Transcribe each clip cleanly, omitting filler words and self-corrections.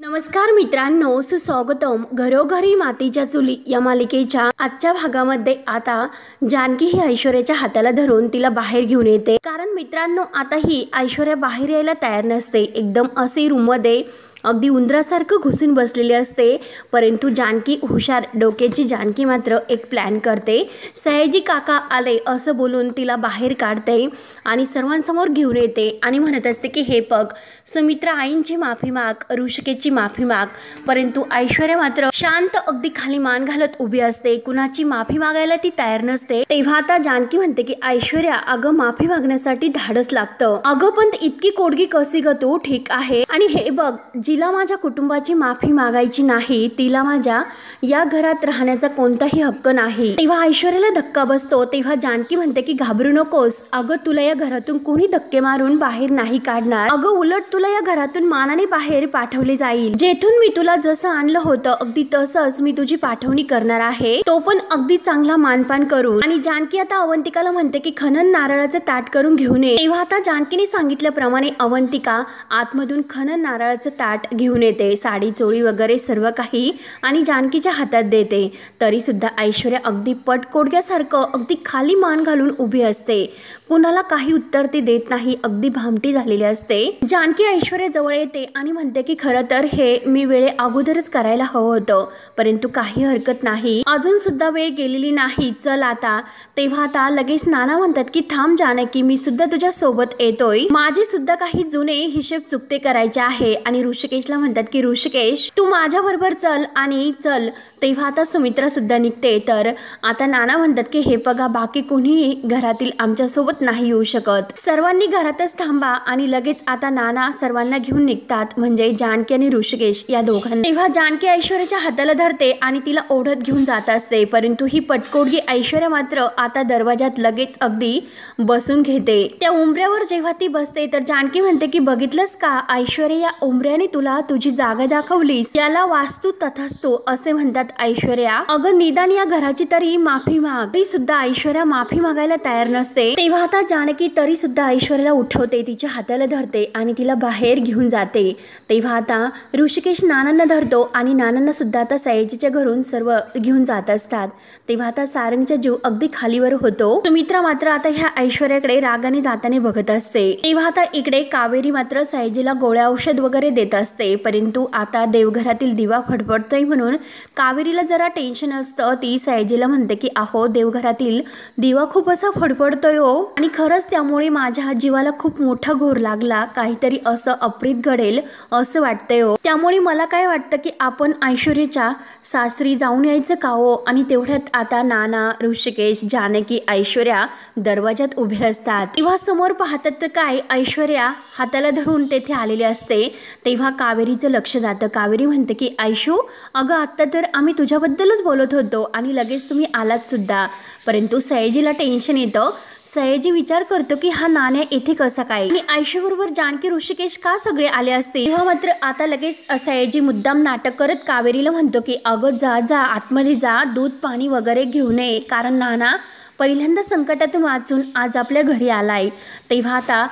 नमस्कार मित्रांनो, सुस्वागतम घरोघरी मातीच्या चुली या मालिकेच्या आजच्या भागामध्ये आता जानकी ही ऐश्वर्याच्या हाताला धरून तिला बाहेर घेऊन येते। कारण मित्रांनो, आता ही ऐश्वर्या बाहेर यायला तयार नसते। एकदम असे रूम मध्ये अगदी उंदरासारखं घुसून बसलेली असते। परंतु जानकी हुशार डोक्याची जानकी मात्र एक प्लॅन करते। सयाजी काका आले असं बोलून तिला बाहेर काढते आणि सर्वांसमोर घेऊन येते आणि म्हणत असते की हे बघ, सुमित्रा आईंची माफी माग, ऋषिकेशची माफी माग। परंतु ऐश्वर्या मात्र शांत अगदी खाली मान घालत उभी असते, कुणाची माफी मागायला ती तयार नसते। तेव्हा आता जानकी म्हणते की ऐश्वर्या, अगं माफी मागण्यासाठी धाडस लागतं। अगं पण इतकी कोडगी कशी ग तू? ठीक आहे, आणि हे बघ, जिला माझ्या कुटुंबाची माफी मागायची नाही तिला माझ्या या घरात राहण्याचा कोणताही हक्क नाही। तेव्हा ऐश्वर्याला धक्का बसतो। तेव्हा जानकी म्हणते की घाबरू नकोस, अगं तुला या घरातून कोणी धक्के मारून बाहेर नाही काढणार। अगं उलट तुला या घरातून मानाने बाहेर पाठवले जाईल। जेथून मी तुला जसं आणलं होतं अगदी तसंच मी तुझी पाठवणी करणार आहे, तो पण अगदी चांगला मानपान करून। आणि जानकी आता अवंतिकाला म्हणते की खनन नारळाचं ताट करून घेऊन ये। तेव्हा आता जानकीने सांगितल्याप्रमाणे अवंतिका आतमधून खनन नारळाचं ताट घेऊन येते, साडी चोळी वगैरे सर्व काही, आणि जानकीच्या हातात देते। तरी सुद्धा ऐश्वर्या अगदी पटकोडग्यासारखं अगदी खाली मान घालून उभी असते, कुणाला काही उत्तर ती देत नाही, अगदी भामटी झालेली असते। जानकी ऐश्वर्या जवळ येते आणि म्हणते की खरं तर हे मी वेळे अगोदरच करायला हवं होतं, परंतु काही हरकत नाही, अजून सुद्धा वेळ गेलेली नाही, चल आता। तेव्हा आता लगेच नाना म्हणतात की थांब जानकी, मी सुद्धा तुझ्या सोबत येतोय, माझे सुद्धा काही जुने हिशेब चुकते करायचे आहे। आणि ऋषिकेशला म्हणतात की ऋषिकेश, तू माझ्या बरोबर चल आणि चल। तेव्हा आता सुमित्रा सुद्धा निघते। तर आता नाना म्हणतात की हे बघा, बाकी कोणीही घरातील आमच्या सोबत नाही येऊ शकत, सर्वांनी घरातच थांबा। आणि लगेच आता नाना सर्वांना घेऊन निघतात, म्हणजे जानकी आणि ऋषिकेश या दोघांना। तेव्हा जानकी ऐश्वर्याच्या हाताला धरते आणि तिला ओढत घेऊन जात असते, परंतु ही पटकोडगी ऐश्वर्या मात्र आता दरवाजात लगेच अगदी बसून घेते। त्या उंबऱ्यावर जेव्हा ती बसते तर जानकी म्हणते की बघितलंस का ऐश्वर्या, या उंबऱ्याने तुला तुझी जागा दाखवलीस, याला वास्तू तथास्तु असे म्हणतात ऐश्वर्या। अगं निदान या घराची तरी माफी माग। तरी सुद्धा ऐश्वर्या माफी मागायला तयार नसते। तेव्हा आता जानकी तरी सुद्धा ऐश्वर्याला उठवते, तिच्या हाताला धरते आणि तिला बाहेर घेऊन जाते। तेव्हा आता ऋषिकेश नानांना धरतो आणि नानांना सुद्धा आता सयाजीच्या घरून सर्व घेऊन जात असतात। तेव्हा आता सारंगचा जीव अगदी खालीवर होतो। सुमित्रा मात्र आता ह्या ऐश्वर्याकडे रागाने जाताना बघत असते। तेव्हा आता इकडे कावेरी मात्र सयाजीला गोळ्या औषध वगैरे देत असते, परंतु आता देवघरातील दिवा फडफडतोय म्हणून कावेरीला जरा टेन्शन असतं। ती सयाजीला म्हणते की अहो, देवघरातील दिवा खूप असा फडफडतोय हो, आणि खरंच त्यामुळे माझ्या जीवाला खूप मोठा घोर लागला, काहीतरी असं अप्रित घडेल असं वाटतंय हो। त्यामुळे मला काय वाटतं की आपण ऐश्वर्याच्या सासरी जाऊन यायचं का हो? आणि तेवढ्यात आता नाना, ऋषिकेश, जानकी, ऐश्वर्या दरवाजात उभे असतात। तेव्हा समोर पाहतात तर काय, ऐश्वर्या हाताला धरून तेथे आलेले असते। तेव्हा कावेरीचं लक्ष जातं। कावेरी म्हणते की ऐशू, अगं आत्ता तर आम्ही तुझ्याबद्दलच बोलत होतो आणि लगेच तुम्ही आलात सुद्धा। परंतु सयाजीला टेन्शन येतं। सयाजी विचार करतो की हा नाण्या येथे कसा काय, आणि आयशू बरोबर जानकी, ऋषिकेश का सगळे आले असते। तेव्हा मात्र आता लगेच सयाजी मुद्दाम नाटक करत कावेरीला म्हणतो की अगं जा जा, आतमध्ये जा, दूध पाणी वगैरे घेऊन ये, कारण नाना पहिल्यांदा संकटातून वाचून आज आपल्या घरी आलाय। तेव्हा आता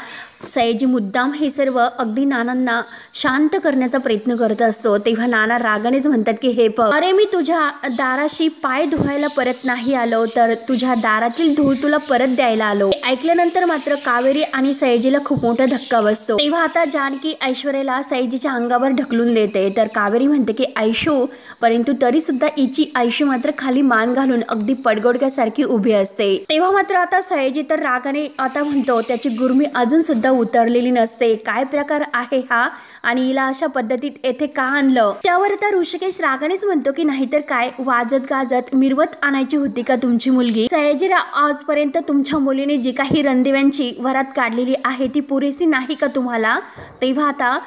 सयाजी मुद्दाम हे सर्व अगदी नानांना शांत करण्याचा प्रयत्न करत असतो। तेव्हा नाना रागानेच म्हणतात की हे बघ, अरे मी तुझ्या दाराशी पाय धुवायला परत नाही आलो, तर तुझ्या दारातील धूळ तुला परत द्यायला आलो। ऐकल्यानंतर मात्र कावेरी आणि सयाजीला खूप मोठा धक्का बसतो। तेव्हा आता जानकी ऐश्वर्याला सयाजीच्या अंगावर ढकलून देते। तर कावेरी म्हणते की ऐशू, परंतु तरी सुद्धा हिची ऐशू मात्र खाली मान घालून अगदी पडगोडक्यासारखी उभी असते। तेव्हा मात्र आता सयाजी तर रागाने आता म्हणतो, त्याची गुरमी अजून सुद्धा उतरलेली नसते, काय प्रकार आहे हा, आणि हिला अशा पद्धतीत येथे का आणलं। त्यावर आता ऋषिकेश रागानेच म्हणतो की नाहीतर काय, वाजत गाजत मिरवत आणायची होती का तुमची मुलगी? सयाजीला आजपर्यंत तुमच्या मुलीने जी काही रणदिव्यांची वरात काढलेली आहे ती पुरेसी नाही का तुम्हाला? तेव्हा आता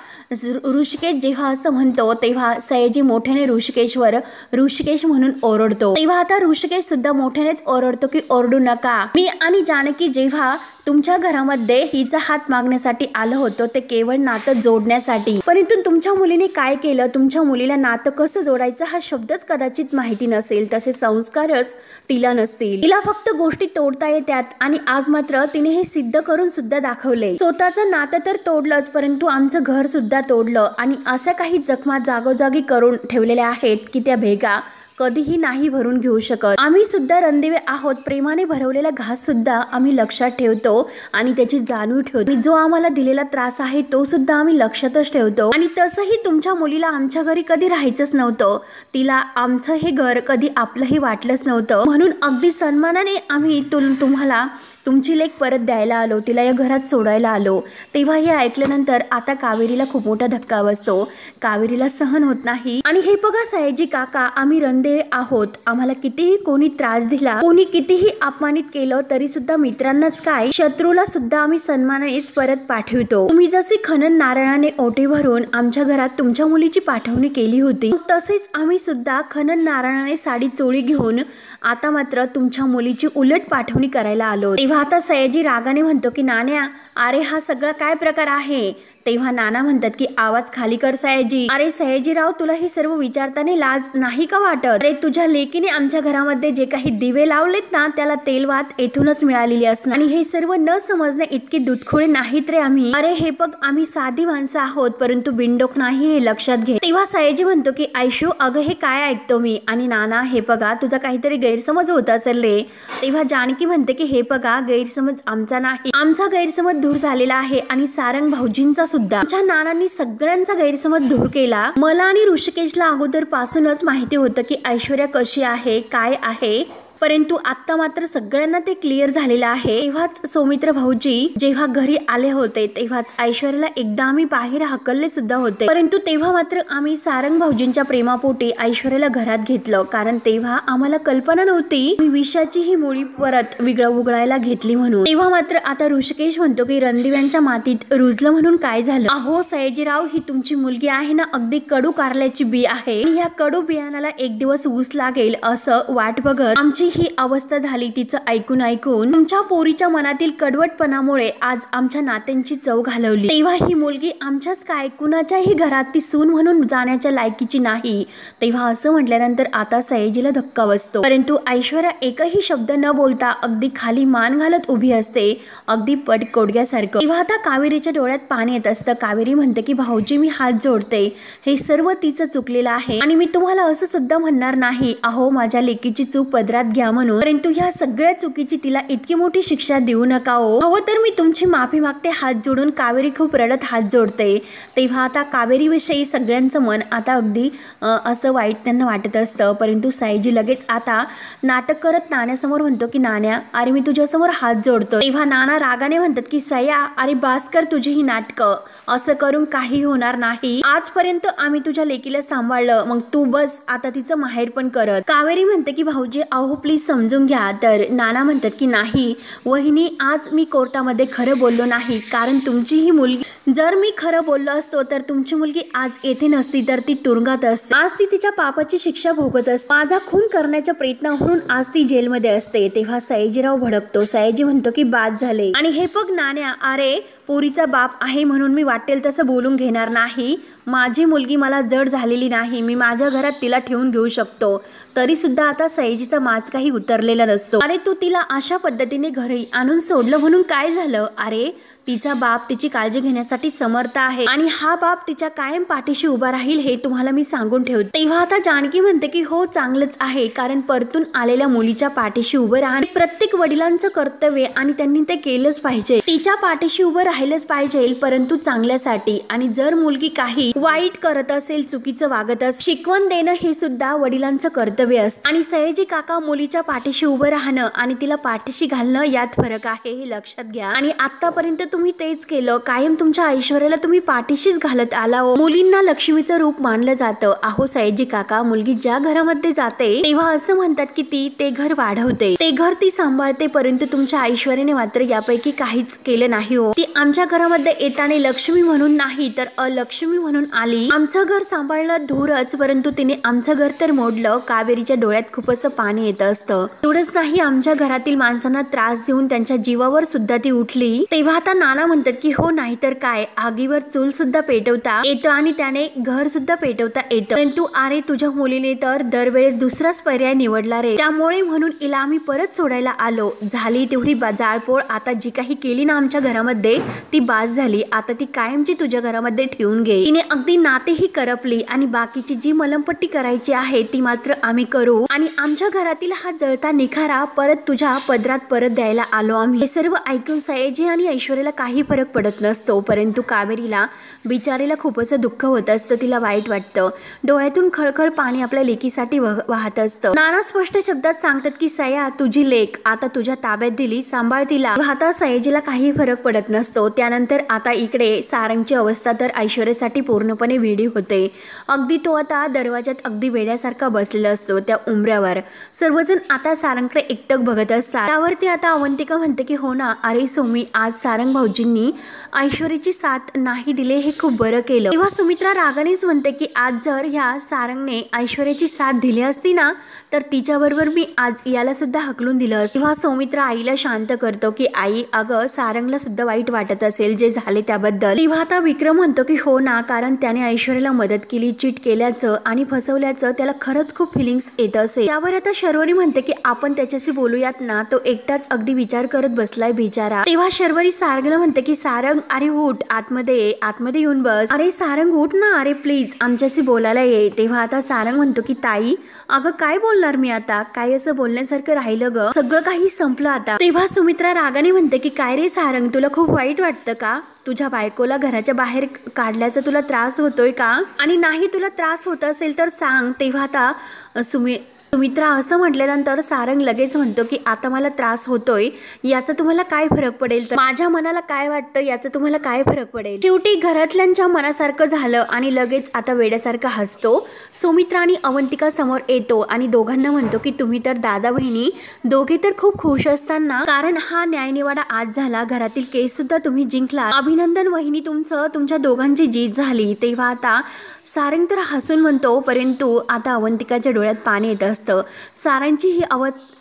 ऋषिकेश जेव्हा असं म्हणतो तेव्हा सयाजी मोठ्याने ऋषिकेशवर ऋषिकेश म्हणून ओरडतो। तेव्हा आता ऋषिकेश सुद्धा मोठ्यानेच ओरडतो की ओरडू नका, मी आणि जानकी जेव्हा तुमच्या घरामध्ये हिचा हात मागण्यासाठी आलं होतं, ते केवळ नातं जोडण्यासाठी। परंतु तुमच्या मुलीने काय केलं, तुमच्या मुलीला नातं कसं जोडायचं हा शब्दच कदाचित माहिती नसेल, तसे संस्कारच तिला नसतील। तिला फक्त गोष्टी तोडता येतात आणि आज मात्र तिने हे सिद्ध करून सुद्धा दाखवले। स्वतःचं नातं तर तोडलंच, परंतु आमचं घर सुद्धा तोडलं आणि अशा काही जखमा जागोजागी करून ठेवलेल्या आहेत की त्या भेगा कधीही नाही भरून घेऊ शकत। आम्ही सुद्धा रणदिवे आहोत, प्रेमाने भरवलेला घास सुद्धा आम्ही लक्षात ठेवतो आणि त्याची जाणीव ठेवतो। जो आम्हाला दिलेला त्रास आहे तो सुद्धा आम्ही लक्षातच ठेवतो। आणि तसंही तुमच्या मुलीला आमच्या घरी कधी राहायचंच नव्हतं, तिला आमचं हे घर कधी आपलंही वाटलंच नव्हतं, म्हणून अगदी सन्मानाने आम्ही तुम्हाला तुमची लेक परत द्यायला आलो, तिला या घरात सोडायला आलो। तेव्हा हे ऐकल्यानंतर आता कावेरीला खूप मोठा धक्का बसतो, कावेरीला सहन होत नाही। आणि हे बघा सयाजी काका, आम्ही रणदेवे आहोत, आम्हाला कितीही कोणी त्रास दिला, कोणी कितीही अपमानित केलं तरी सुद्धा मित्रांनाच काय शत्रूला सुद्धा आम्ही सन्मानानेच परत पाठवतो। तुम्ही जसे खनन नारळाने ओटे भरून आमच्या घरात तुमच्या मुलीची पाठवणी केली होती, तसेच आम्ही सुद्धा खनन नारळाने साडी चोळी घेऊन आता मात्र तुमच्या मुलीची उलट पाठवणी करायला आलो। तेव्हा आता सयाजी रागाने म्हणतो की नाण्या, अरे हा सगळा काय प्रकार आहे? तेव्हा नाना म्हणतात की आवाज खाली कर सयाजी। अरे सयाजीराव, तुला हे सर्व विचारताना लाज नाही का वाटत? अरे तुझ्या लेकीने आमच्या घरामध्ये जे काही दिवे लावलेत ना, त्याला तेलवात येथूनच मिळालेली असणार आणि हे सर्व न समजणे इतके दुधखोळे नाहीत रे आम्ही। अरे हे बघ, आम्ही साधी माणसं आहोत, परंतु बिनडोक नाही हे लक्षात घे। तेव्हा सयाजी म्हणतो की आयशू, अगं हे काय ऐकतो मी? आणि नाना, हे बघा तुझा काहीतरी गैरसमज होत असेल रे। तेव्हा जानकी म्हणते की हे बघा, गैरसमज आमचा नाही, आमचा गैरसमज दूर झालेला आहे आणि सारंग भाऊजींचा सुद्धा। आमच्या नानांनी सगळ्यांचा गैरसमज दूर केला। मला आणि ऋषिकेशला अगोदर पासूनच माहिती होतं की ऐश्वर्या कशी आहे, काय आहे, परंतु आता मात्र सगळ्यांना ते क्लिअर झालेलं आहे। तेव्हाच सौमित्र भाऊजी जेव्हा घरी आले होते तेव्हाच ऐश्वर्याला एकदा आम्ही बाहेर हाकलले सुद्धा होते, परंतु तेव्हा मात्र आम्ही सारंग भाऊजींच्या प्रेमापोटी ऐश्वर्याला घरात घेतलं, कारण तेव्हा आम्हाला कल्पना नव्हती मी विषाची ही मुळी परत उगळायला घेतली म्हणून। तेव्हा मात्र आता ऋषिकेश म्हणतो की रणदिव्यांच्या मातीत रुजलं म्हणून काय झालं? अहो सयाजीराव, ही तुमची मुलगी आहे ना, अगदी कडू कारल्याची बी आहे आणि ह्या कडू बियाणाला एक दिवस ऊस लागेल असं वाट बघत आमची ही अवस्था झाली। तिचं ऐकून ऐकून तुमच्या पोरीच्या मनातील कडवटपणामुळे आज आमच्या नात्यांची चव घालवली। तेव्हा ही मुलगी आमच्याच काय, कुणाच्याही घरात ती सून म्हणून जाण्याच्या लायकीची नाही। तेव्हा असं म्हटल्यानंतर आता सयाजीला धक्का बसतो, परंतु ऐश्वर्या एकही शब्द न बोलता अगदी खाली मान घालत उभी असते, अगदी पटकोडग्यासारखं। तेव्हा आता कावेरीच्या डोळ्यात पाणी येत असतं। कावेरी म्हणते की भाऊजी, मी हात जोडते, हे सर्व तिचं चुकलेलं आहे आणि मी तुम्हाला असं सुद्धा म्हणणार नाही अहो माझ्या लेकीची चूक पदरात घ्या म्हणून, परंतु ह्या सगळ्या चुकीची तिला इतकी मोठी शिक्षा देऊ नका हो, हवं तर मी तुमची माफी मागते। हात जोडून कावेरी खूप रडत हात जोडते। तेव्हा आता कावेरी विषयी सगळ्यांचं मन आता अगदी असं वाईट त्यांना वाटत असतं, परंतु साईजी लगेच आता नाटक करत नाण्यासमोर म्हणतो की नाण्या, अरे मी तुझ्यासमोर हात जोडतो। तेव्हा नाना रागाने म्हणतात की सया, अरे बास कर तुझी ही नाटकं, असं करून काही होणार नाही, आजपर्यंत आम्ही तुझ्या लेकीला सांभाळलं, मग तू बस आता तिचं माहेर पण करत। कावेरी म्हणते की भाऊजी अहो प्लीज समजून घ्या। तर नाना म्हणतात की नाही वहिनी, आज मी कोर्टामध्ये खरं बोललो नाही, कारण तुमची ही मुलगी, जर मी खरं बोललो असतो तर तुमची मुलगी आज येथे नसती, तर ती तुरुंगात असते, आज ती तिच्या पापाची शिक्षा भोगत असते, माझा खून करण्याच्या प्रयत्नावरून आज ती जेलमध्ये असते। तेव्हा सयाजीराव भडकतो। सयाजी म्हणतो की बाद झाले आणि हे बघ नाण्या, अरे पोरीचा बाप आहे म्हणून मी वाटेल तसं बोलून घेणार नाही, माझी मुलगी मला जड झालेली नाही, मी माझ्या घरात तिला ठेवून घेऊ शकतो। तरी सुद्धा आता सयाजीचा माज काही उतरलेला नसतो। अरे तू तिला अशा पद्धतीने घरी आणून सोडलं म्हणून काय झालं? अरे तिचा बाप तिची काळजी घेण्यासाठी समर्थ आहे आणि हा बाप तिच्या कायम पाठीशी उभा राहील, हे तुम्हाला मी सांगून ठेवते। तेव्हा आता जानकी म्हणते की हो चांगलंच आहे, कारण परतून आलेल्या मुलीच्या पाठीशी उभं राहणे प्रत्येक वडिलांचं कर्तव्य आणि त्यांनी ते केलंच पाहिजे, तिच्या पाठीशी उभं राहिलंच पाहिजे, परंतु चांगल्यासाठी। आणि जर मुलगी काही वाईट करत असेल, चुकीचं वागत असेल, शिकवण देणं हे सुद्धा वडिलांचं कर्तव्य असतं। आणि सयाजी काका, मुलीच्या पाठीशी उभं राहणं आणि तिला पाठीशी घालणं यात फरक आहे, हे लक्षात घ्या। आणि आतापर्यंत तुम्ही तेच केलं, कायम तुमच्या ऐश्वर्याला तुम्ही पाठीशीच घालत आला हो. मुलींना लक्ष्मीचं रूप मानलं जातं. अहो सयाजी काका, मुलगी ज्या घरामध्ये जाते तेव्हा असं म्हणतात की ती ते घर वाढवते, ते घर ती सांभाळते, परंतु तुमच्या ऐश्वर्याने मात्र यापैकी काहीच केलं नाही हो. ती आमच्या घरामध्ये येताना लक्ष्मी म्हणून नाही तर अलक्ष्मी म्हणून आली. आमचं घर सांभाळलं धूरच, परंतु तिने आमचं घर तर मोडलं. कावेरीच्या डोळ्यात खूप असं पाणी येत असतं. एवढंच नाही, आमच्या घरातील माणसांना त्रास देऊन त्यांच्या जीवावर सुद्धा ती उठली. तेव्हा आता नाना म्हणतात की हो, नाही तर काय, आगीवर चूल सुद्धा पेटवता येतं आणि त्याने घर सुद्धा पेटवता येतं, परंतु अरे तुझ्या मुलीने तर दरवेळेस दुसराच पर्याय निवडला रे, त्यामुळे म्हणून हिला आम्ही परत सोडायला आलो. झाली तेवढी जाळपोळ, आता जी काही केली ना आमच्या घरामध्ये ती बास झाली. आता ती कायमची तुझ्या घरामध्ये ठेवून घे. तिने अगदी नातेही करपली आणि बाकीची जी मलमपट्टी करायची आहे ती मात्र आम्ही करू आणि आमच्या घरातील हा जळता निखारा परत तुझ्या पदरात परत द्यायला आलो आम्ही. हे सर्व ऐकून सयाजी आणि ऐश्वर्याला काही फरक पडत नसतो, परंतु कावेरीला बिचारीला खूप असं दुःख होत असतं. तिला वाईट वाटतं. डोळ्यातून खळखळ पाणी आपल्या लेकीसाठी वाहत असतं. नाना स्पष्ट शब्दात सांगतात की सया, तुझी लेक आता तुझ्या ताब्यात दिली, सांभाळ तिला. आता सयाजीला काही फरक पडत नसतो. त्यानंतर आता इकडे सारंगची अवस्था तर ऐश्वर्यासाठी पूर्णपणे वेडी होते. अगदी तो आता दरवाजात अगदी वेड्यासारखा बसलेला असतो त्या उंबऱ्यावर. सर्वजण आता सारंगकडे एकटक बघत असतात. त्यावरती आता अवंतिका म्हणते की हो ना, अरे सोमी, आज सारंग भाऊजींनी ऐश्वर्याची साथ नाही दिले, हे खूप बरं केलं. तेव्हा सुमित्रा रागानेच म्हणते की आज जर ह्या सारंगने ऐश्वर्याची साथ दिली असती ना तर तिच्याबरोबर मी आज याला सुद्धा हकलून दिलं असतं. तेव्हा सौमित्रा आईला शांत करतो की आई, अगं सारंगला सुद्धा वाईट वाटत असेल जे झाले त्याबद्दल. तेव्हा आता विक्रम म्हणतो की हो ना, कारण त्याने ऐश्वर्याला मदत केली, चीट केल्याचं आणि फसवल्याचं त्याला खरंच खूप फिलिंग्स येत असेल. त्यावर आता शर्वरी म्हणते की आपण त्याच्याशी बोलूयात ना, तो एकटाच अगदी विचार करत बसलाय बिचारा. तेव्हा शर्वरी सारंगला म्हणते की सारंग, अरे उठ, आतमध्ये येऊन बस. अरे सारंग उठ ना, अरे प्लीज आमच्याशी बोलायला ये. तेव्हा आता सारंग म्हणतो की ताई, अगं काय बोलणार मी आता, काय असं बोलण्यासारखं राहिलं ग, सगळं काही संपलं आता. तेव्हा सुमित्रा रागाने म्हणते की काय रे सारंग, तुला खूप वाईट वाटतं का? तुझ्या बायकोला घराच्या बाहेर काढल्याचा तुला त्रास होतोय का? आणि नाही तुला त्रास होत असेल तर सांग. तेव्हा आता सुमित्रा असं म्हटल्यानंतर सारंग लगेच म्हणतो की आता मला त्रास होतोय याचा तुम्हाला काय फरक पडेल, तर माझ्या मनाला काय वाटतं याचा तुम्हाला काय फरक पडेल. शेवटी घरातल्यांच्या मनासारखं झालं आणि लगेच आता वेड्यासारखा हसतो. सुमित्रा आणि अवंतिका समोर येतो आणि दोघांना म्हणतो की तुम्ही तर दादा बहिणी दोघे तर खूप खुश असताना, कारण हा न्यायनिवाडा आज झाला, घरातील केस सुद्धा तुम्ही जिंकला. अभिनंदन वहिनी, तुमच्या दोघांची जीत झाली. तेव्हा आता सारंग तर हसून म्हणतो, परंतु आता अवंतिकाच्या डोळ्यात पाणी येत असतं. सारंगची ही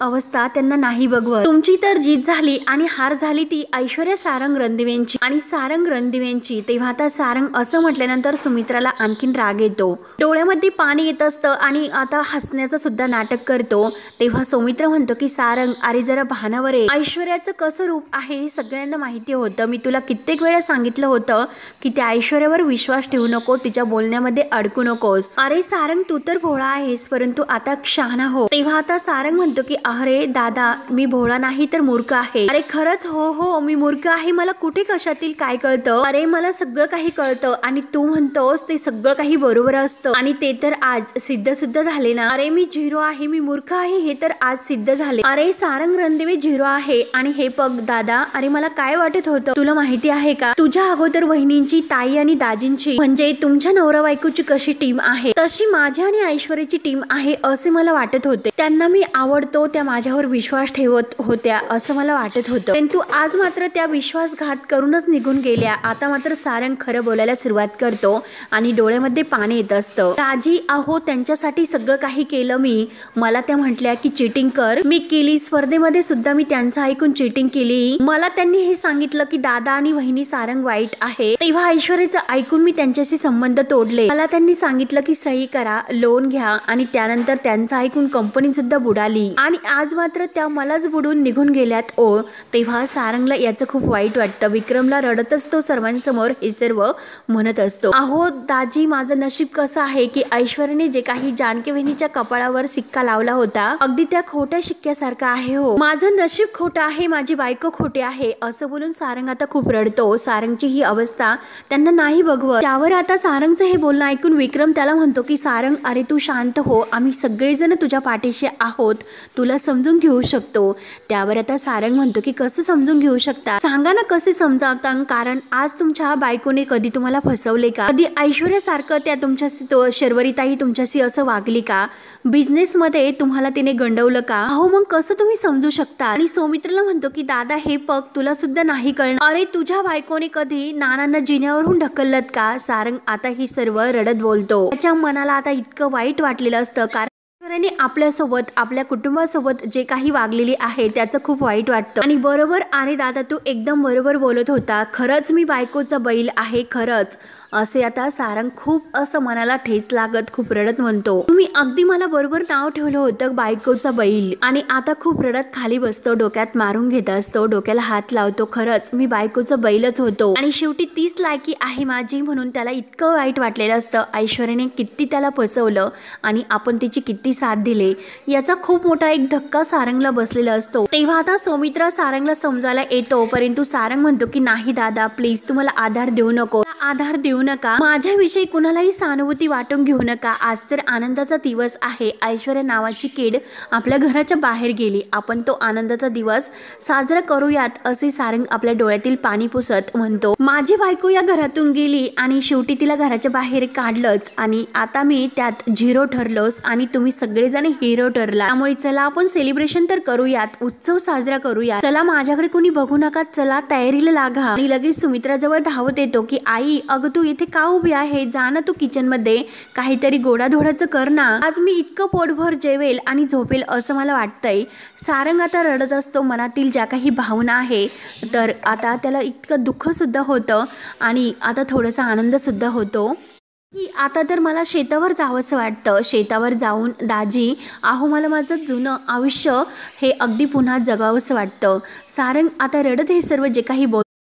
अवस्था त्यांना नाही बघवत. तुमची तर जीत झाली आणि हार झाली ती ऐश्वर्या सारंग रणदिवेंची आणि सारंग रणदिवेंची. तेव्हा आता सारंग असं म्हटल्यानंतर सुमित्राला आणखीन राग येतो. डोळ्यामध्ये पाणी येत असतं आणि आता हसण्याचं सुद्धा नाटक करतो. तेव्हा सुमित्र म्हणतो की सारंग, अरे जरा भानावर आहे, ऐश्वर्याचं कसं रूप आहे हे सगळ्यांना माहिती होतं. मी तुला कित्येक वेळा सांगितलं होतं की त्या ऐश्वर्यावर विश्वास ठेवू नको, तिच्या बोलण्यामध्ये अडकू नकोस. अरे सारंग, तू तर भोळा आहेस, परंतु आता शहाणा हो. तेव्हा आता सारंग म्हणतो की अरे दादा, मी भोळा नाही तर मूर्ख आहे. अरे खरंच हो, मी मूर्ख आहे, मला कुठे कशातील काय कळतं. अरे मला सगळं काही कळतं आणि तू म्हणतोस ते सगळं काही बरोबर असतं आणि ते तर आज सिद्ध सुद्धा झाले ना. अरे मी झिरो आहे, मी मूर्ख आहे हे तर आज सिद्ध झाले. अरे सारंग रणदिवे झिरो आहे आणि हे बघ दादा, अरे मला काय वाटत होतं तुला माहिती आहे का, तुझ्या अगोदर वहिनींची, ताई आणि दाजींची म्हणजे तुमच्या नवरा बायकोची कशी टीम आहे तशी माझ्या आणि ऐश्वर्याची टीम आहे असे मला वाटत होते. त्यांना मी आवडतो, त्या माझ्यावर विश्वास ठेवत होत्या असं मला वाटत होतं, परंतु आज मात्र त्या विश्वासघात करूनच निघून गेल्या. आता मात्र सारंग खरं बोलायला सुरुवात करतो आणि डोळ्यामध्ये पाणी येत असतं. राजी, अहो त्यांच्यासाठी सगळं काही केलं मी, मला त्या म्हटल्या की चिटिंग कर, मी केली. स्पर्धेमध्ये सुद्धा मी त्यांचं ऐकून चिटिंग केली. मला त्यांनी हे सांगितलं की दादा आणि वहिनी सारंग वाईट आहे. तेव्हा ऐश्वर्याचं ऐकून मी त्यांच्याशी संबंध तोडले. मला त्यांनी सांगितलं की सही करा, लोन घ्या आणि त्यानंतर त्यांचं ऐकून कंपनी सुद्धा बुडाली आणि आज मात्र त्या मलाच बुडून निघून गेल्यात ओ. तेव्हा सारंगला याचं खूप वाईट वाटतं. विक्रमला रडत असतो सर्वांसमोर हे सर्व म्हणत असतो. अहो दाजी, माझं नशीब कसं आहे की ऐश्वर्याने जे काही जानकी वहिनीच्या कपाळावर सिक्का लावला होता अगदी त्या खोट्या शिक्क्यासारखा आहे हो. माझं नशीब खोटं आहे, माझी बायको खोटी आहे असं बोलून सारंग आता खूप रडतो. सारंगची ही अवस्था त्यांना नाही बघवत. त्यावर आता सारंगचं हे बोलणं ऐकून विक्रम त्याला म्हणतो की सारंग, अरे तू शांत हो, आम्ही सगळेजण तुझ्या पाठीशी आहोत, तुला समजून घेऊ शकतो। त्यावर आता सारंग म्हणतो की कसं समजून घेऊ शकता, सांगा ना कसे समजावता, कारण आज तुमच्या बायकोने कधी तुम्हाला फसवले का? कधी ऐश्वर्यासारखं त्या तुमच्याशी शर्वरीताई तुमच्याशी असं वागली का? बिझनेस मध्ये तुम्हाला तिने गंडवलं का? अहो मग कसं तुम्ही समजू शकता? आणि सौमित्रला म्हणतो की दादा हे पग तुला सुद्धा नाही कळणार, अरे तुझ्या बायकोने कधी नानांना जिन्यावरून ढकलत का? सारंग आता ही सर्व रडत बोलतो। त्याच्या मनाला आता इतकं वाईट वाटलेलं असतं, कारण आपल्यासोबत आपल्या कुटुंबासोबत जे काही वागलेली आहे त्याचं खूप वाईट वाटतं। आणि बरोबर, आणि दादा तू एकदम बरोबर बोलत होता, खरंच मी बायकोचा बैल आहे खरंच, असे आता सारंग खूप असं मनाला ठेच लागत खूप रडत म्हणतो, तुम्ही अगदी मला बरोबर नाव ठेवलं होतं बायकोचा बैल। आणि आता खूप रडत खाली बसतो, डोक्यात मारून घेत असतो, डोक्याला हात लावतो, खरंच मी बायकोचा बैलच होतो आणि शेवटी तीच लायकी आहे माझी म्हणून त्याला इतकं वाईट वाटलेलं असतं। ऐश्वर्याने किती त्याला फसवलं आणि आपण तिची किती साथ दिले याचा खूप मोठा एक धक्का सारंगला बसलेला असतो। तेव्हा आता सौमित्र सारंगला समजायला येतो, परंतु सारंग म्हणतो की नाही दादा प्लीज तुम्हाला आधार देऊ नको, आधार देऊ नका, माझ्याविषयी कुणालाही सहानुभूती वाटून घेऊ नका, आज तर आनंदाचा दिवस आहे, ऐश्वर्या नावाची कीड आपल्या घराच्या बाहेर गेली, आपण तो आनंदाचा दिवस साजरा करूयात, असे सारंग आपल्या डोळ्यातील पाणी पुसत म्हणतो। माझी बायको या घरातून गेली आणि शेवटी तिला घराच्या बाहेर काढलंच आणि आता मी त्यात झिरो ठरलोस आणि तुम्ही सगळेजण हिरो ठरला, त्यामुळे चला आपण सेलिब्रेशन तर करूयात, उत्सव साजरा करूयात, चला माझ्याकडे कोणी बघू नका, चला तयारीला लागा। आणि लगेच सुमित्राजवळ धावत येतो की आई अगं तू इथे का उभी आहे, जा ना तू किचन मध्ये काहीतरी गोडाधोडाचं कर ना, आज मी इतकं पोटभर जेवेल आणि झोपेल असं मला वाटतंय। सारंग आता रडत असतो, मनातील ज्या काही भावना आहे तर आता त्याला इतकं दुःख सुद्धा होतं आणि आता थोडासा आनंद सुद्धा होतो की आता तर मला शेतावर जावंसं वाटतं, शेतावर जाऊन दाजी अहो मला माझं जुनं आयुष्य हे अगदी पुन्हा जगावंसं वाटतं। सारंग आता रडत हे सर्व जे काही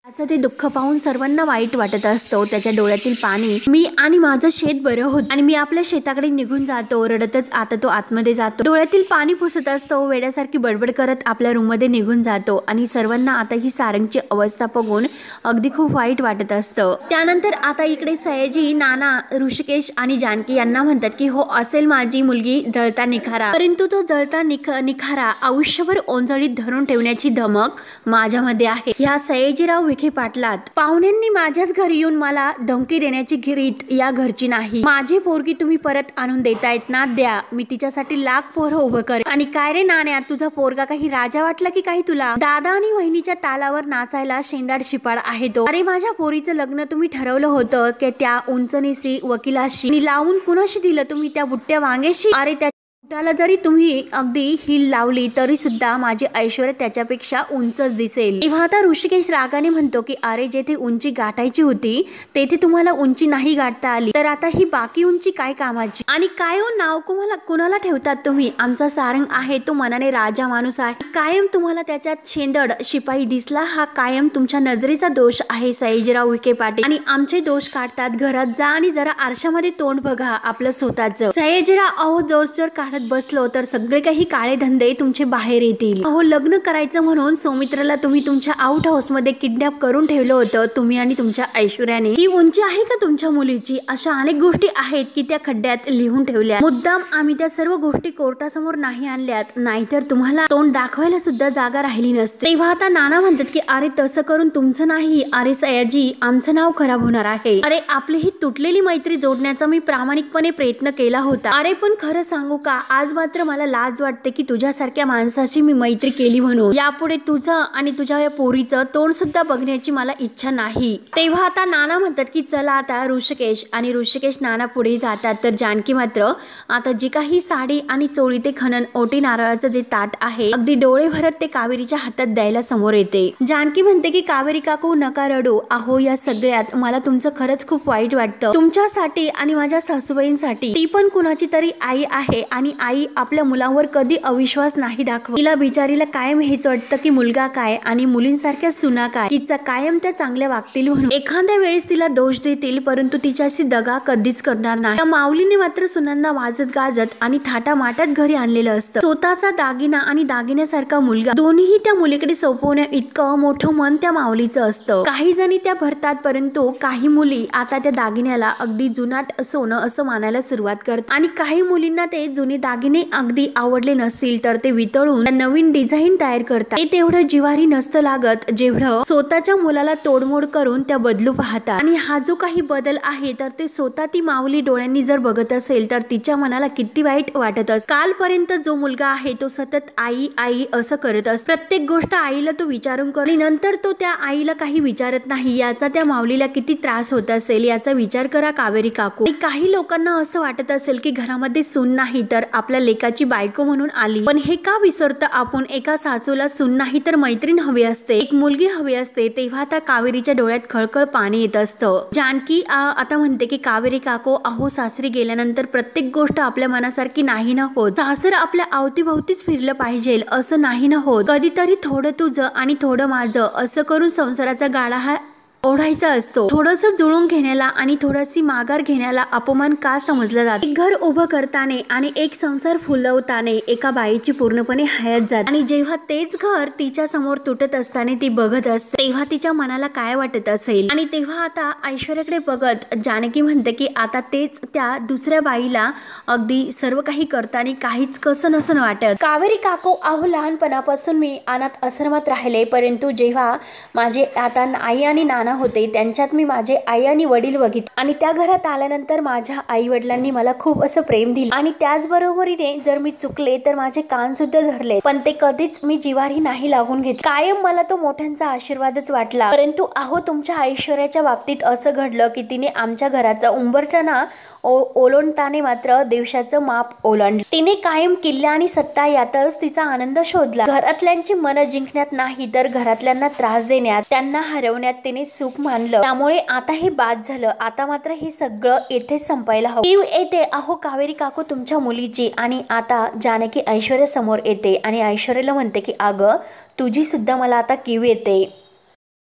त्याचं ते दुःख पाहून सर्वांना वाईट वाटत असतो, त्याच्या डोळ्यातील पाणी, मी आणि माझं शेत बरं होत आणि मी आपल्या शेताकडे निघून जातो, रडतच आता तो आतमध्ये जातो, डोळ्यातील पाणी पुसत असतो, वेड्यासारखी बडबड करत आपल्या रूम मध्ये निघून जातो आणि सर्वांना आता ही सारंगची अवस्था बघून अगदी खूप वाईट वाटत असतं। त्यानंतर आता इकडे सयाजी, नाना, ऋषिकेश आणि जानकी यांना म्हणतात की हो असेल माझी मुलगी जळता निखारा, परंतु तो जळता निखारा आयुष्यभर ओंजळीत धरून ठेवण्याची धमक माझ्यामध्ये आहे। ह्या सयाजीराव विखे पाटलात पाहुण्यांनी माझ्याच घरी येऊन मला धमकी देण्याची रीत या घरची नाही, माझी पोरगी तुम्ही परत आणून देतायत ना, द्या, मी तिच्यासाठी लाख पोरं उभं करेन। आणि काय रे नाण्या, तुझा पोरगा काही राजा वाटला की काही तुला, दादा आणि वहिनीच्या तालावर नाचायला शेंदाड शिपाड आहे तो, अरे माझ्या पोरीचं लग्न तुम्ही ठरवलं होतं की त्या उंचनीसी वकिलाशी लावून कुणाशी दिलं तुम्ही, त्या बुट्ट्या वांगेशी, अरे त्या त्याला जरी तुम्ही अगदी हिल लावली तरी सुद्धा माझी ऐश्वर्या त्याच्यापेक्षा उंचच दिसेल। तेव्हा आता ऋषिकेश रागाने म्हणतो की अरे जेथे उंची गाठायची होती तेथे तुम्हाला उंची नाही गाठता आली, तर आता ही बाकी उंची काय कामाची, आणि काय हो नाव कुणाला ठेवतात तुम्ही, आमचा सारंग आहे तो मनाने राजा माणूस आहे, कायम तुम्हाला त्याच्यात शेंदड शिपाई दिसला, हा कायम तुमच्या नजरेचा दोष आहे सयाजीराव विखे पाटील, आणि आमचे दोष काढतात, घरात जा आणि जरा आरशामध्ये तोंड बघा आपलं स्वतःच। सयाजीराव अहो दोष जर काढत बसलो तर सगळे काही काळे धंदे तुमचे बाहेर येतील, अहो लग्न करायचं म्हणून सौमित्राला तुम्ही तुमच्या आउट हाऊस मध्ये किडनॅप करून ठेवलं होतं तुम्ही आणि तुमच्या ऐश्वर्याने, ही उंची आहे का तुमच्या मुलीची, अशा अनेक गोष्टी आहेत की त्या खड्ड्यात लिहून ठेवल्या, मुद्दाम आम्ही त्या सर्व गोष्टी कोर्टासमोर नाही आणल्यात, नाहीतर तुम्हाला तोंड दाखवायला सुद्धा जागा राहिली नसते। तेव्हा आता नाना म्हणतात की अरे तसं करून तुमचं नाही, अरे सयाजी आमचं नाव खराब होणार आहे, अरे आपली ही तुटलेली मैत्री जोडण्याचा मी प्रामाणिकपणे प्रयत्न केला होता, अरे पण खरं सांगू का आज मात्र मला लाज वाटते की तुझ्यासारख्या माणसाशी मी मैत्री केली म्हणून, यापुढे तुझं आणि तुझ्या या पोरीचं तोंड सुद्धा बघण्याची मला इच्छा नाही। तेव्हा आता नाना म्हणतात की चला आता ऋषिकेश नाना पुढे जातात, तर जानकी मात्र आता जी काही साडी आणि चोळी ते खणन ओटी नारळाचं जे ताट आहे अगदी डोळे भरत ते कावेरीच्या हातात द्यायला समोर येते। जानकी म्हणते की कावेरी काकू नका रडू, अहो या सगळ्यात मला तुमचं खरंच खूप वाईट वाटतं, तुमच्यासाठी आणि माझ्या सासूबाईंसाठी, ती पण कुणाची तरी आई आहे आणि आई आपल्या मुलांवर कधी अविश्वास नाही दाखवत, तिला बिचारीला कायम हेच वाटतं की मुलगा काय आणि मुलींसारख्या सुना काय, तिचा कायम त्या चांगल्या वागतील म्हणून, एखाद्या वेळेस तिला दोष देतील परंतु तिच्याशी दगा कधीच करणार नाही। त्या माऊलीने मात्र सुनांना वाजत गाजत आणि थाटामाटात घरी आणलेलं असतं, स्वतःचा दागिना आणि दागिन्यासारखा मुलगा दोन्हीही त्या मुलीकडे सोपवण्या इतकं मोठं मन त्या माऊलीचं असतं। काही जणी त्या भरतात परंतु काही मुली आता त्या दागिन्याला अगदी जुनाट सोनं असं मानायला सुरुवात करतात आणि काही मुलींना ते जुने दागिने अगदी आवडले नसतील तर ते वितळून नवीन डिझाईन तयार करतात. ते तेवढं जिव्हारी नसतं लागत जेवढं स्वतःच्या मुलाला तोडमोड करून त्या बदलू पाहतात. आणि हा जो काही बदल आहे तर ते स्वतः ती माऊली डोळ्यांनी जर बघत असेल तर तिच्या मनाला किती वाईट वाटत असतं. कालपर्यंत जो मुलगा आहे तो सतत आई आई असं करत असतो. प्रत्येक गोष्ट आईला तो विचारून कर आणि नंतर तो त्या आईला काही विचारत नाही. याचा त्या माऊलीला किती त्रास होत असेल याचा विचार करा कावेरी काकू. काही लोकांना असं वाटत असेल की घरामध्ये सून नाही तर आपल्या लेकाची बायको म्हणून आली, पण हे का विसरतं आपण एका सासूला सून नाही तर मैत्रीण हवी असते, एक मुलगी हवी असते. तेव्हा त्या कावेरीच्या डोळ्यात खळखळ पाणी येत असतं. जानकी आता म्हणते की कावेरी काकू अहो सासरी गेल्यानंतर प्रत्येक गोष्ट आपल्या मनासारखी नाही ना होत. सासर आपल्या अवतीभोवतीच फिरलं पाहिजे असं नाही ना होत. कधीतरी थोडं तुझं आणि थोडं माझं असं करून संसाराचा गाडा हा ओढायचा असतो. थोडंसं जुळून घेण्याला आणि थोडीशी माघार घेण्याला अपमान का समजला जातो. एक घर उभं करताना आणि एक संसार फुलवताना एका बाईची पूर्णपणे हयात जाते. आणि जेव्हा तेच घर तिच्या समोर तुटत असताना ती बघत असते तेव्हा तिच्या मनाला काय वाटत असेल. आणि तेव्हा आता ऐश्वर्याकडे बघत जानकी म्हणते की आता तेच त्या दुसऱ्या बाईला अगदी सर्व काही करताना काहीच कसं नसन वाटत. कावेरी काकू अहो लहानपणापासून मी अनाथ आश्रमात राहिले, परंतु जेव्हा माझे आता आई आणि नाना होते त्यांच्यात मी माझे आई आणि वडील बघितले आणि त्या घरात आल्यानंतर माझ्या आई वडिलांनी मला खूप असं प्रेम दिले आणि त्याचबरोबरीने जर मी चुकले तर माझे कान सुद्धा धरले, पण ते कधीच मी जिव्हारी नाही लागून घेतले. कायम मला तो मोठ्यांचा आशीर्वादच वाटला. परंतु अहो तुमच्या ऐश्वर्याच्या बाबतीत असं घडलं की तिने आमच्या घराचा उंबरठा ओलांडताना मात्र दिवसाचं माप ओलांडलं. तिने कायम किल्ला आणि सत्ता यातच तिचा आनंद शोधला. घरातल्यांची मनं जिंकण्यात नाही तर घरातल्यांना त्रास देण्यात, त्यांना हरवण्यात तिने सुख मानलं. त्यामुळे आता हे बाद झालं. आता मात्र हे सगळं येथे संपायला हवं. कीव येते अहो कावेरी काकू तुमच्या मुलीची. आणि आता जानकी ऐश्वर्या समोर येते आणि ऐश्वर्याला म्हणते की अगं तुझी सुद्धा मला आता कीव येते.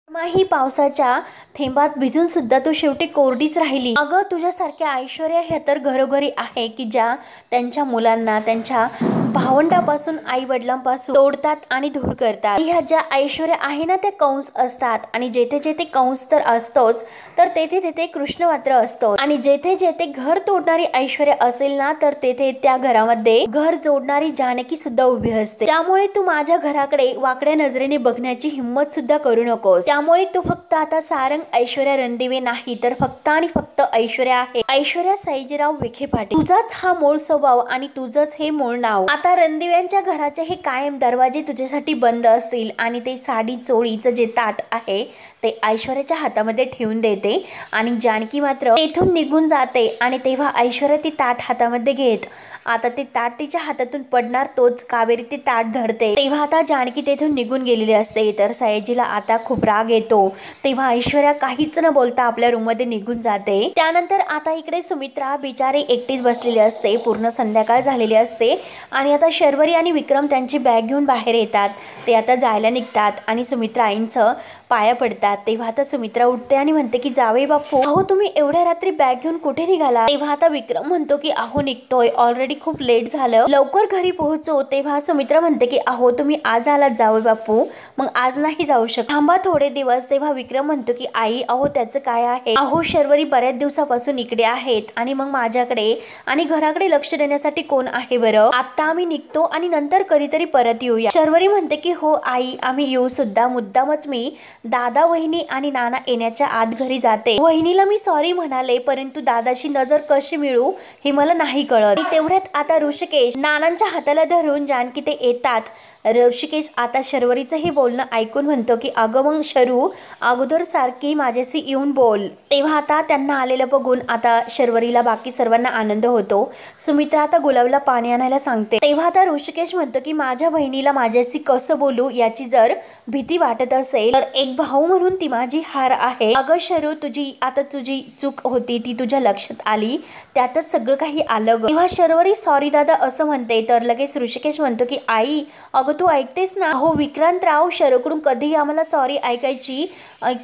ही पावसाच्या थेंबात भिजून सुद्धा तू शेवटी कोरडीच राहिली. अगं तुझ्यासारख्या ऐश्वर्या ह्या तर घरोघरी आहे की ज्या त्यांच्या मुलांना त्यांच्या भावंडापासून आई वडिलांपासून तोडतात आणि दूर करतात. ह्या ज्या ऐश्वर्या आहे ना त्या कंस असतात आणि जेथे जेथे कंस तर असतोच तर तेथे तेथे कृष्ण मात्र असतो. आणि जेथे जेथे घर तोडणारी ऐश्वर्या असेल ना तर तेथे त्या घरामध्ये घर जोडणारी जानकी सुद्धा उभी असते. त्यामुळे तू माझ्या घराकडे वाकड्या नजरेने बघण्याची हिंमत सुद्धा करू नकोस. त्यामुळे तू फक्त आता सारंग ऐश्वर्या रणदिवे नाही तर फक्त आणि फक्त ऐश्वर्या आहे. ऐश्वर्या सयाजीराव विखे पाटील. तुझाच हा मूळ स्वभाव आणि तुझंच हे मूळ नाव. आता रणदिव्यांच्या घराचे हे कायम दरवाजे तुझ्यासाठी बंद असतील आणि ते साडी चोळीचं जे ताट आहे ते ऐश्वर्याच्या हातामध्ये ठेवून देते आणि जानकी मात्र तेथून निघून जाते. आणि तेव्हा ऐश्वर्या ती ताट हातामध्ये घेत आता ते ताट तिच्या हातातून पडणार तोच कावेरी ते ताट धरते. तेव्हा आता जानकी तेथून निघून गेलेली असते. तर सयाजीला आता खूप राग येतो. तेव्हा ऐश्वर्या काहीच न बोलता आपल्या रूम मध्ये निघून जाते. त्यानंतर आता इकडे सुमित्रा बिचारी एकटीच बसलेली असते. पूर्ण संध्याकाळ झालेली असते आणि आता शर्वरी आणि विक्रम त्यांची बॅग घेऊन बाहेर येतात. ते आता जायला निघतात आणि सुमित्रा आईंचं पाया पडतात. तेव्हा आता सुमित्रा उठते आणि म्हणते की जावई बापू अहो तुम्ही एवढ्या रात्री बॅग घेऊन कुठे निघाला. तेव्हा आता विक्रम म्हणतो की अहो निघतोय, ऑलरेडी खूप लेट झालं, लवकर घरी पोहोचो. तेव्हा सुमित्रा म्हणते की अहो तुम्ही आज आलात जावई बापू, मग आज नाही जाऊ शकत, थांबा थोडे दिवस. तेव्हा विक्रम म्हणतो की आई अहो त्याचं काय आहे, अहो शर्वरी बऱ्याच दिवसापासून इकडे आहेत आणि मग माझ्याकडे आणि घराकडे लक्ष देण्यासाठी कोण आहे बरं. आता आम्ही निघतो आणि नंतर कधीतरी परत येऊया. शर्वरी म्हणते की हो आई आम्ही येऊ सुद्धा, मुद्दामच मी दादा वहिनी आणि नाना येण्याच्या आत घरी जाते. वहिनीला मी सॉरी म्हणाले परंतु दादाची नजर कशी मिळू हे मला नाही कळत. तेवढ्यात आता ऋषिकेश नानांच्या हाताला धरून जानकी ते येतात. ऋषिकेश आता शर्वरीचं हे बोलणं ऐकून म्हणतो की अगं मग शरू अगोदर सारखी माझ्याशी येऊन बोल. तेव्हा आता त्यांना आलेलं बघून आता शर्वरीला बाकी सर्वांना आनंद होतो. सुमित्रा आता गुलाबला पाणी आणायला सांगते. तेव्हा आता ऋषिकेश म्हणतो की माझ्या बहिणीला माझ्याशी कसं बोलू याची जर भीती वाटत असेल तर एक भाऊ म्हणून ती माझी हार आहे. अगं शरू तुझी चूक होती ती तुझ्या लक्षात आली, त्यातच सगळं काही आलं ग. तेव्हा शर्वरी सॉरी दादा असं म्हणते. तर लगेच ऋषिकेश म्हणतो की आई अगं तू ऐकतेस ना? हो विक्रांतराव, शरकडून कधीही आम्हाला सॉरी ऐकायची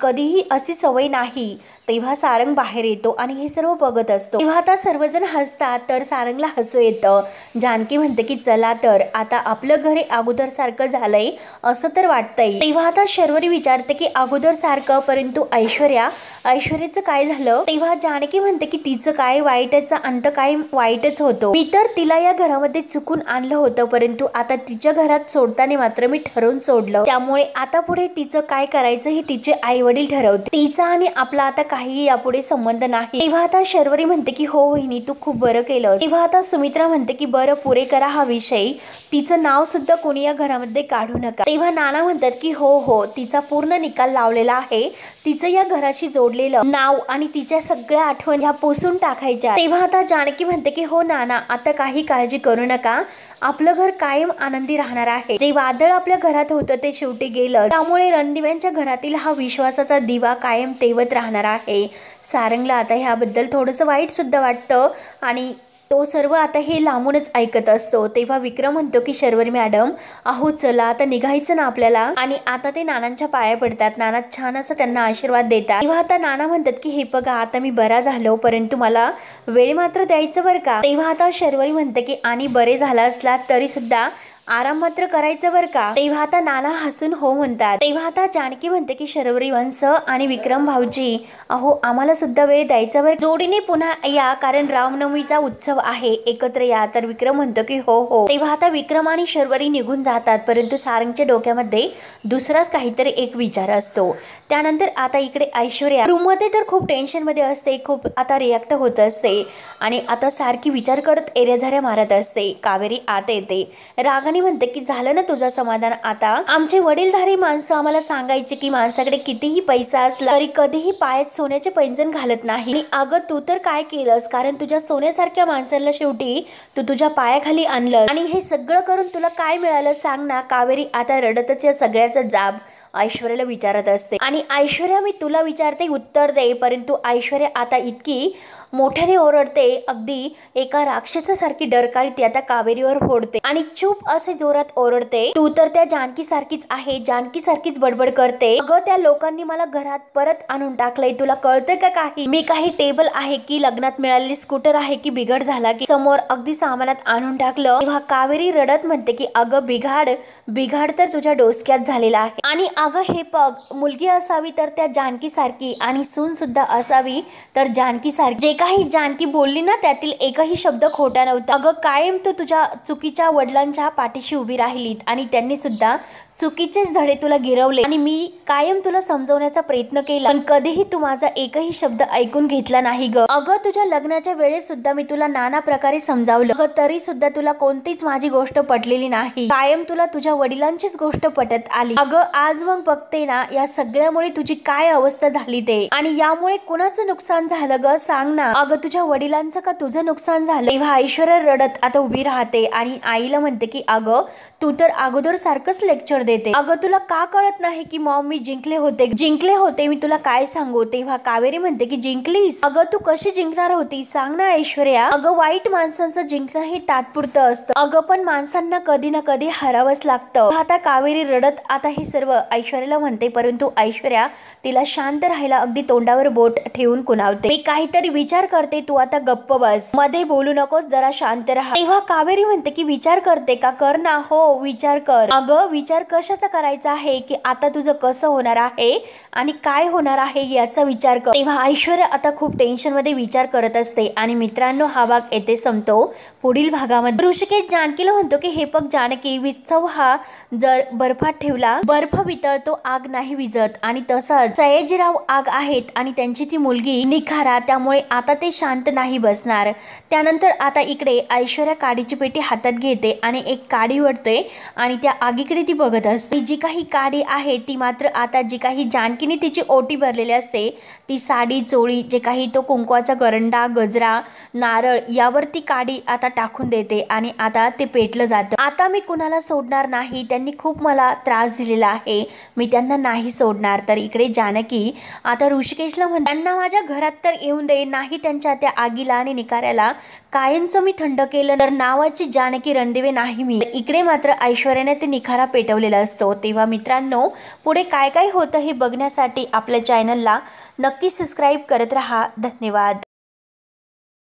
कधीही अशी सवय नाही. तेव्हा सारंग बाहेर येतो आणि हे सर्व बघत असतो. तेव्हा आता सर्वजण हसतात तर सारंगला हसू येतं. जानकी म्हणते की चला तर आता आपलं घर अगोदर सारखं झालंय असं तर वाटतंय. तेव्हा आता शर्वरी विचारते की अगोदर सारखं, परंतु ऐश्वर्याचं काय झालं? तेव्हा जानकी म्हणते की तिचं काय, वाईटाचा अंत काय वाईटच होतो. मी तर तिला या घरामध्ये चुकून आणलं होतं, परंतु आता तिच्या घरात सोडताना मात्र मी ठरवून सोडलं. त्यामुळे आता पुढे तिचं काय करायचं हे तिचे आई वडील ठरवते. तिचा आणि आपला आता काही यापुढे संबंध नाही. तेव्हा आता शर्वरी म्हणते की हो वहिनी, तू खूप बरं केलं. तेव्हा आता सुमित्रा म्हणते की बरं पुरे करा हा विषय, तिचं नाव सुद्धा कोणी या घरामध्ये काढू नका. तेव्हा नाना म्हणतात की हो तिचा पूर्ण निकाल लावलेला आहे, तिचं या घराशी जोडलेलं नाव आणि तिच्या सगळ्या आठवणी ह्या पुसून टाकायच्या. तेव्हा आता जानकी म्हणते की हो नाना, आता काही काळजी करू नका, आपलं घर कायम आनंदी राहणार आहे. जे वादळ आपल्या घरात होतं ते शेवटी गेलं, त्यामुळे रणदिव्यांच्या घरातील हा विश्वासाचा दिवा कायम तेवत राहणार आहे. सारंगला आता ह्याबद्दल थोडंसं वाईट सुद्धा वाटतं आणि तो सर्व आता हे लांबूनच ऐकत असतो. तेव्हा विक्रम म्हणतो की शर्वरी मॅडम, अहो चला आता निघायचं ना आपल्याला. आणि आता ते नानांच्या पाया पडतात. नाना छान असं त्यांना आशीर्वाद देतात. तेव्हा आता नाना म्हणतात की हे बघा आता मी बरा झालो, परंतु मला वेळ मात्र द्यायचं बरं का. तेव्हा आता शर्वरी म्हणते की आणि बरे झाला असला तरी सुद्धा आराम मात्र करायचं बरं का. तेव्हा आता नाना हसून हो म्हणतात. तेव्हा आता जानकी म्हणते की शर्वरी वंश आणि विक्रम भाऊजी, अहो आम्हाला सुद्धा वेळ द्यायचा बरं, जोडीने पुन्हा या, कारण रामनवमीचा उत्सव आहे, एकत्र या. तर विक्रम म्हणतो की हो. तेव्हा आता विक्रम आणि शर्वरी निघून जातात, परंतु सारंगच्या डोक्यामध्ये दुसराच काहीतरी एक विचार असतो. त्यानंतर आता इकडे ऐश्वर्या रूम मध्ये तर खूप टेन्शन मध्ये असते, खूप आता रिॲक्ट होत असते आणि आता सारखी विचार करत एरेझाऱ्या मारत असते. कावेरी आत येते, रागाने म्हणते की झालं ना तुझं समाधान. आता आमचे वडीलधारी माणसं आम्हाला सांगायचे की माणसाकडे कितीही पैसा असला तरी कधीही पायात सोन्याचे पैंजण घालत नाही. आणि अगं तू तर काय केलंस, कारण तुझ्या सोन्यासारख्या माणसाला शेवटी तू तुझ्या पायाखाली आणलं आणि हे सगळं करून तुला काय मिळालं सांग ना. कावेरी आता रडतच या सगळ्याचा जाब ऐश्वर्याला विचारत असते आणि ऐश्वर्या मी तुला विचारते उत्तर दे. परंतु ऐश्वर्या आता इतकी मोठ्याने ओरडते, अगदी एका राक्षसासारखी डरकाळी ती आता कावेरीवर फोडते आणि चूप असे जोरात ओरडते, तू तर त्या जानकी सारखीच आहे, जानकी सारखीच बडबड करते. अगं त्या लोकांनी मला घरात परत आणून टाकलंय, तुला कळतंय का काही? मी काही टेबल आहे की लग्नात मिळालेली स्कूटर आहे की बिघड झाला की समोर अगदी सामानात आणून टाकलं. तेव्हा कावेरी रडत म्हणते की अगं बिघाड तर तुझ्या डोसक्यात झालेला आहे आणि अगं हे बघ, मुलगी असावी तर त्या जानकी सारखी आणि सून सुद्धा असावी तर जानकी सारखी. जे काही जानकी बोलली ना त्यातील एकही शब्द खोटा नव्हता. अगं कायम तू तुझ्या चुकीच्या वडिलांच्या पाठीशी उभी राहिलीत आणि त्यांनी सुद्धा चुकीचेच धडे तुला गिरवले आणि मी कायम तुला समजवण्याचा प्रयत्न केला, पण कधीही तू माझा एकही शब्द ऐकून घेतला नाही ग. अगं तुझ्या लग्नाच्या वेळेस सुद्धा मी तुला नाना प्रकारे समजावलं, अगं तरी सुद्धा तुला कोणतीच माझी गोष्ट पटलेली नाही. कायम तुला तुझ्या वडिलांचीच गोष्ट पटत आली. अगं आज मग बघते ना या सगळ्यामुळे तुझी काय अवस्था झाली ते, आणि यामुळे कुणाचं नुकसान झालं ग सांग ना. अगं तुझ्या वडिलांचं का तुझं नुकसान झालं? तेव्हा ऐश्वर्या रडत आता उभी राहते आणि आईला म्हणते की अगं तू तर अगोदर सारखंच लेक्चर देते. अगं तुला का कळत नाही की मॉम मी जिंकले होते मी तुला काय सांगू. तेव्हा कावेरी म्हणते की जिंकलीस? अगं तू कशी जिंकणार होती सांग ना ऐश्वर्या. अगं वाईट माणसांचं जिंकणं हे तात्पुरतं असतं, अगं पण माणसांना कधी ना कधी हरावंच लागतं. आता कावेरी रडत आता हे सर्व ऐश्वर्याला म्हणते, परंतु ऐश्वर्या तिला शांत राहायला अगदी तोंडावर बोट ठेवून कुणावते. मी काहीतरी विचार करते, तू आता गप्प बस, मध्ये बोलू नकोस, जरा शांत राहा. तेव्हा कावेरी म्हणते की विचार करते का? कर ना. हो विचार कर. अगं विचार कशाचा करायचा आहे की आता तुझं कसं होणार आहे आणि काय होणार आहे याचा विचार कर. तेव्हा ऐश्वर्या आता खूप टेन्शन मध्ये विचार करत असते आणि मित्रांनो हा भाग येथे संपतो. पुढील भागामध्ये ऋषिकेश जानकीला म्हणतो की हे बघ जानकी, विस्तव हा जर बर्फात ठेवला बर्फ वितळतो, आग नाही विझत, आणि तसंच सयाजीराव आग आहेत आणि त्यांची ती मुलगी निखारा, त्यामुळे आता ते शांत नाही बसणार. त्यानंतर आता इकडे ऐश्वर्या काडीची पेटी हातात घेते आणि एक काडी ओढते आणि त्या आगीकडे ती बघत असते. जी काही काडी आहे ती मात्र आता जी काही जानकीने तिची ओटी भरलेली असते ती साडी चोळी जे काही तो कुंकवाचा करंडा गजरा नारळ यावर ती काडी आता टाकून देते आणि आता ते पेटलं जातं. आता मी कुणाला सोडणार नाही, त्यांनी खूप मला त्रास दिलेला आहे, मी त्यांना नाही सोडणार. तर इकडे जानकी आता ऋषिकेशला म्हणते त्यांना माझ्या घरात तर येऊन दे, नाही त्यांच्या त्या आगीला आणि निकाऱ्याला कायमचं मी थंड केलं तर नावाची जानकी रणदिवे नाही मी. इकडे मात्र ऐश्वर्याने ते निखारा पेटवलेला असतो। तेव्हा मित्रांनो, पुढे काय काय होतं हे बघण्यासाठी आपल्या चॅनलला नक्की सबस्क्राईब करत राहा। धन्यवाद।